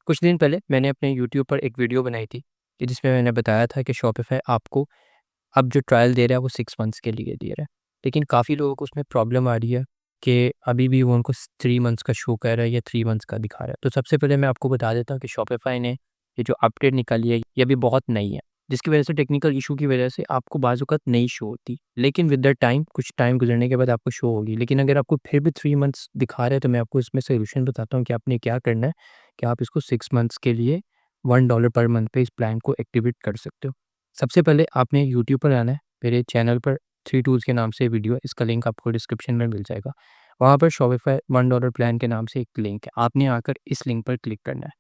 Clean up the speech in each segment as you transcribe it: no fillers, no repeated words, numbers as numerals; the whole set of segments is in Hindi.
कुछ दिन पहले मैंने अपने यूट्यूब पर एक वीडियो बनाई थी कि जिसमें मैंने बताया था कि शॉपिफ़ाई आपको अब जो ट्रायल दे रहा है वो 6 मंथ्स के लिए दे रहा है। लेकिन काफ़ी लोगों को उसमें प्रॉब्लम आ रही है कि अभी भी वो उनको 3 मंथ्स का शो कर रहा है या 3 मंथ्स का दिखा रहा है। तो सबसे पहले मैं आपको बता देता हूँ कि शॉपिफ़ाई ने ये जो अपडेट निकाली है ये अभी बहुत नई है। जिसकी वज़ह से टेक्निकल इश्यू की वज़ह से आपको बाज़ औक़ात नहीं शो होती। लेकिन विद द टाइम कुछ टाइम गुज़रने के बाद आपको शो होगी। लेकिन अगर आपको फिर भी 3 मंथ्स दिखा रहा है तो मैं आपको इसमें सॉल्यूशन बताता हूँ कि आपने क्या करना है कि आप इसको 6 मंथ्स के लिए $1 पर मंथ पे इस प्लान को एक्टिवेट कर सकते हो। सबसे पहले आपने यूट्यूब पर आना है। मेरे चैनल पर 3 टूल्स के नाम से वीडियो है, इसका लिंक आपको डिस्क्रिप्शन में मिल जाएगा। वहाँ पर शॉपिफ़ाई $1 प्लान के नाम से एक लिंक है। आपने आकर इस लिंक पर क्लिक करना है।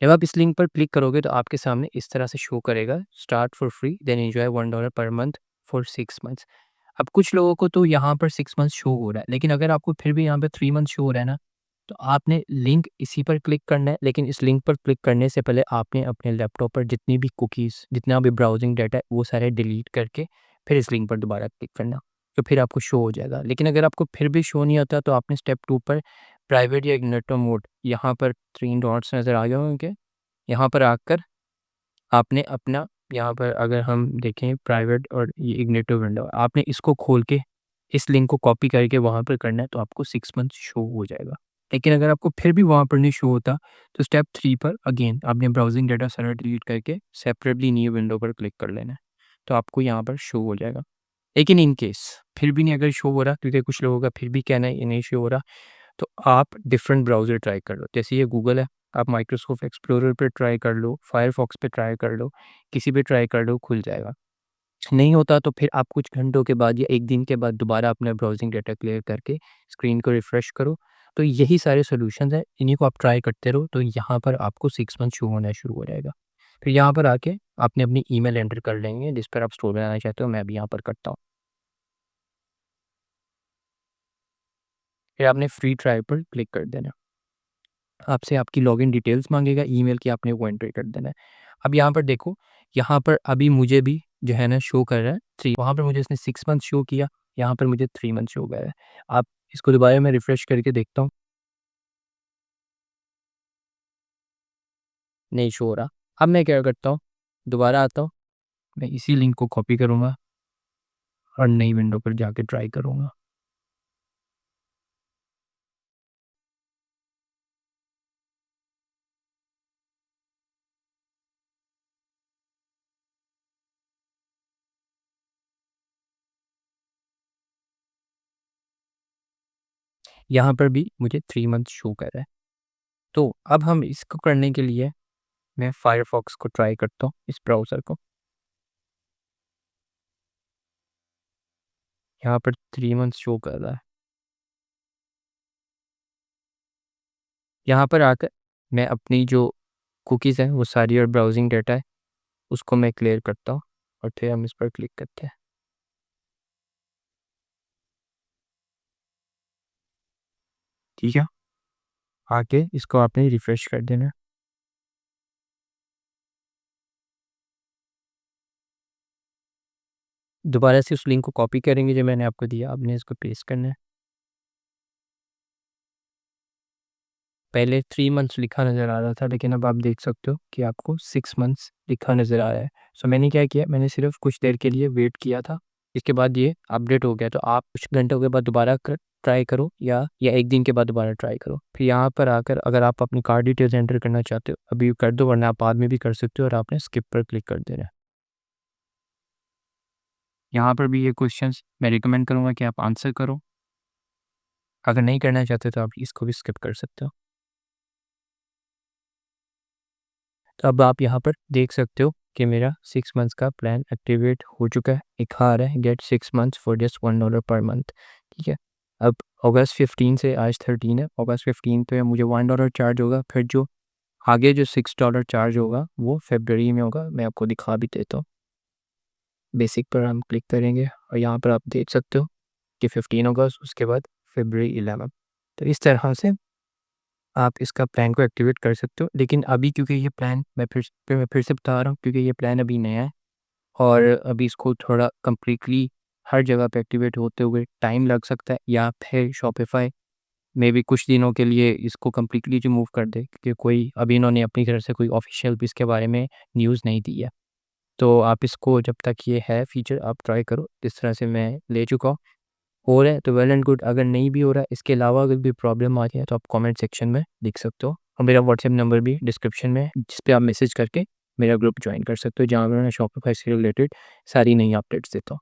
जब आप इस लिंक पर क्लिक करोगे तो आपके सामने इस तरह से शो करेगा, start for free then enjoy $1 पर मंथ फॉर 6 मंथ्स। अब कुछ लोगों को तो यहाँ पर 6 मंथ्स शो हो रहा है, लेकिन अगर आपको फिर भी यहाँ पे 3 मंथ्स शो हो रहा है ना, तो आपने लिंक इसी पर क्लिक करना है। लेकिन इस लिंक पर क्लिक करने से पहले आपने अपने लैपटॉप पर जितनी भी कुकीज़, जितना भी ब्राउज़िंग डाटा है, वो सारे डिलीट करके फिर इस लिंक पर दोबारा क्लिक करना, तो फिर आपको शो हो जाएगा। लेकिन अगर आपको फिर भी शो नहीं होता, तो आपने स्टेप 2 पर प्राइवेट या इग्नोर मोड, यहाँ पर 3 डॉट्स नज़र आ गए होंगे, यहाँ पर आकर आपने अपना, यहाँ पर अगर हम देखें प्राइवेट और ये इग्निटिव विंडो, आपने इसको खोल के इस लिंक को कॉपी करके वहाँ पर करना है, तो आपको 6 मंथ्स शो हो जाएगा। लेकिन अगर आपको फिर भी वहाँ पर नहीं शो होता, तो स्टेप 3 पर अगेन आपने ब्राउज़िंग डाटा सारा डिलीट करके सेपरेटली न्यू विंडो पर क्लिक कर लेना है, तो आपको यहाँ पर शो हो जाएगा। लेकिन इन केस फिर भी नहीं अगर शो हो रहा, क्योंकि कुछ लोगों का फिर भी कहना है ये नहीं शो हो रहा, तो आप डिफरेंट ब्राउज़र ट्राई कर लो। जैसे ये गूगल है, आप माइक्रोसॉफ्ट एक्सप्लोरर पे ट्राई कर लो, फायरफॉक्स पे ट्राई कर लो, किसी पे ट्राई कर लो, खुल जाएगा। नहीं होता तो फिर आप कुछ घंटों के बाद या 1 दिन के बाद दोबारा अपना ब्राउज़िंग डाटा क्लियर करके स्क्रीन को रिफ्रेश करो। तो यही सारे सॉल्यूशंस हैं, इन्हीं को आप ट्राई करते रहो, तो यहाँ पर आपको 6 मंथ शो होना शुरू हो जाएगा। फिर यहाँ पर आके आपने अपनी ईमेल एंटर कर लेंगे जिस पर आप स्टोर बनाना चाहते हो, मैं अभी यहाँ पर करता हूँ। फिर आपने फ्री ट्रायल पर क्लिक कर देना। आपसे आपकी लॉगिन डिटेल्स माँगेगा, ईमेल की आपने वो एंटर कर देना है। अब यहाँ पर देखो, यहाँ पर अभी मुझे भी जो है ना शो कर रहा है 3, वहाँ पर मुझे इसने 6 मंथ शो किया, यहाँ पर मुझे 3 मंथ शो कर रहा है। आप इसको दोबारा मैं रिफ्रेश करके देखता हूँ, नहीं शो हो रहा। अब मैं क्या करता हूँ, दोबारा आता हूँ, मैं इसी लिंक को कॉपी करूँगा और नई विंडो पर जाके ट्राई करूँगा। यहाँ पर भी मुझे 3 मंथ शो कर रहा है। तो अब हम इसको करने के लिए मैं फायरफॉक्स को ट्राई करता हूँ, इस ब्राउज़र को। यहाँ पर 3 मंथ शो कर रहा है। यहाँ पर आकर मैं अपनी जो कुकीज़ हैं वो सारी और ब्राउज़िंग डाटा है उसको मैं क्लियर करता हूँ और फिर हम इस पर क्लिक करते हैं। ठीक है? आके इसको आपने रिफ्रेश कर देना है। दोबारा से उस लिंक को कॉपी करेंगे जो मैंने आपको दिया, आपने इसको पेस्ट करना है। पहले 3 मंथ्स लिखा नज़र आ रहा था, लेकिन अब आप देख सकते हो कि आपको 6 मंथ्स लिखा नज़र आ रहा है। सो मैंने क्या किया, मैंने सिर्फ़ कुछ देर के लिए वेट किया था, इसके बाद ये अपडेट हो गया। तो आप कुछ घंटों के बाद दोबारा ट्राई करो या 1 दिन के बाद दोबारा ट्राई करो। फिर यहाँ पर आकर अगर आप अपनी कार्ड डिटेल्स एंटर करना चाहते हो, अभी कर दो, वरना आप बाद में भी कर सकते हो और आपने स्किप पर क्लिक कर देना है। यहाँ पर भी ये क्वेश्चंस मैं रिकमेंड करूँगा कि आप आंसर करो। अगर नहीं करना चाहते तो आप इसको भी स्किप कर सकते हो। तो अब आप यहाँ पर देख सकते हो कि मेरा 6 मंथ्स का प्लान एक्टिवेट हो चुका है। एक आ रहा है गेट 6 मंथ्स फॉर जस्ट $1 पर मंथ। ठीक है? अब अगस्त 15 से आज 13 है, अगस्त 15 पे मुझे $1 चार्ज होगा, फिर जो आगे जो $6 चार्ज होगा वो फ़रवरी में होगा। मैं आपको दिखा भी देता हूँ। बेसिक पर हम क्लिक करेंगे और यहाँ पर आप देख सकते हो कि 15 अगस्त, उसके बाद फ़रवरी 11। तो इस तरह से आप इसका प्लान को एक्टिवेट कर सकते हो। लेकिन अभी क्योंकि ये प्लान मैं फिर से बता रहा हूँ, क्योंकि ये प्लान अभी नया है और अभी इसको थोड़ा कंप्लीटली हर जगह पे एक्टिवेट होते हुए टाइम लग सकता है, या फिर शॉपिफ़ाई मे बी कुछ दिनों के लिए इसको कम्प्लीटली रिमूव कर दे, क्योंकि कोई अभी इन्होंने अपनी तरफ से कोई ऑफ़िशियल भी इसके बारे में न्यूज़ नहीं दी है। तो आप इसको जब तक ये है फ़ीचर आप ट्राई करो, जिस तरह से मैं ले चुका हूँ। हो रहा है तो वेल एंड गुड, अगर नहीं भी हो रहा है, इसके अलावा अगर भी प्रॉब्लम आ रही है तो आप कमेंट सेक्शन में लिख सकते हो, और मेरा व्हाट्सएप नंबर भी डिस्क्रिप्शन में है, जिस पे आप मैसेज करके मेरा ग्रुप जॉइन कर सकते हो, जहाँ पे मैं शॉपिफ़ाई से रिलेटेड सारी नई अपडेट्स देता हूँ।